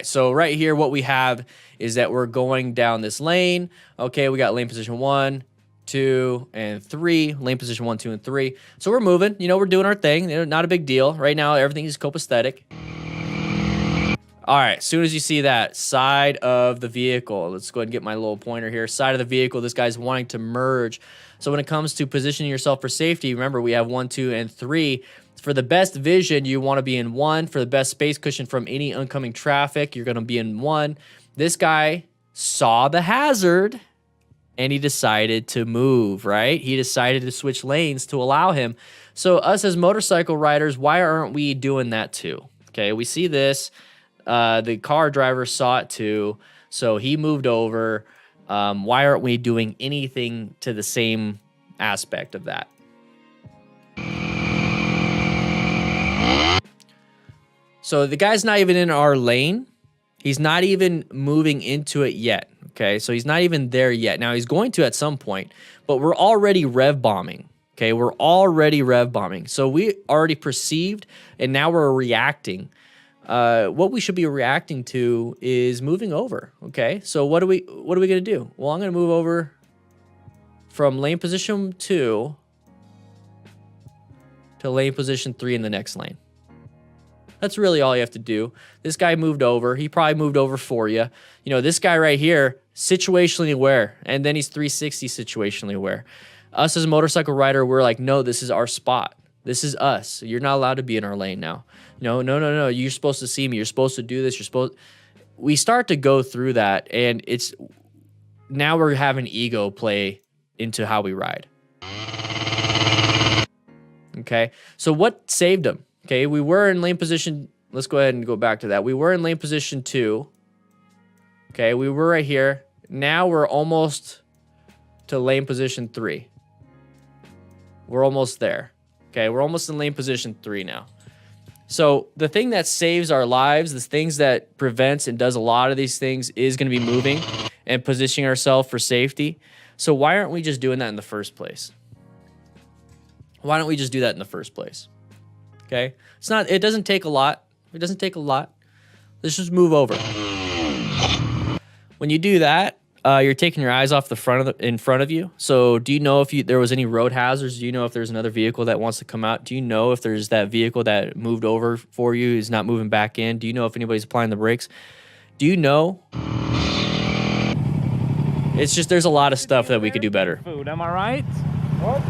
right, so right here, what we have is that we're going down this lane. Okay, we got lane position 1, 2, and 3. Lane position 1, 2, and 3. So we're moving. You know, we're doing our thing. Not a big deal. Right now, everything is copacetic. All right, as soon as you see that, side of the vehicle. Let's go ahead and get my little pointer here. Side of the vehicle, this guy's wanting to merge. So when it comes to positioning yourself for safety, remember, we have 1, 2, and 3. For the best vision, you want to be in 1. For the best space cushion from any oncoming traffic, you're going to be in 1. This guy saw the hazard, and he decided to move, right? He decided to switch lanes to allow him. So us as motorcycle riders, why aren't we doing that too? Okay, we see this. The car driver saw it too, so he moved over. Why aren't we doing anything to the same aspect of that? So the guy's not even in our lane. He's not even moving into it yet, okay? So he's not even there yet. Now, he's going to at some point, but we're already rev bombing, okay? We're already rev bombing. So we already perceived, and now we're reacting. What we should be reacting to is moving over, okay? So what are we going to do? Well, I'm going to move over from lane position 2 to lane position 3 in the next lane. That's really all you have to do. This guy moved over. He probably moved over for you. You know, this guy right here, situationally aware, and then he's 360 situationally aware. Us as a motorcycle rider, we're like, no, this is our spot. This is us. You're not allowed to be in our lane now. No. You're supposed to see me. You're supposed to do this. We start to go through that, and it's now we're having ego play into how we ride. Okay, so what saved him? Okay, we were in lane position. Let's go ahead and go back to that. We were in lane position 2. Okay, we were right here. Now we're almost to lane position 3. We're almost there. Okay, we're almost in lane position 3 now. So the thing that saves our lives, the things that prevents and does a lot of these things is going to be moving and positioning ourselves for safety. So why aren't we just doing that in the first place? Why don't we just do that in the first place? Okay, it doesn't take a lot. It doesn't take a lot. Let's just move over. When you do that, you're taking your eyes off in front of you. So do you know if there was any road hazards? Do you know if there's another vehicle that wants to come out? Do you know if there's that vehicle that moved over for you is not moving back in? Do you know if anybody's applying the brakes? Do you know? It's just there's a lot of stuff that we could do better. Food, am I right? What?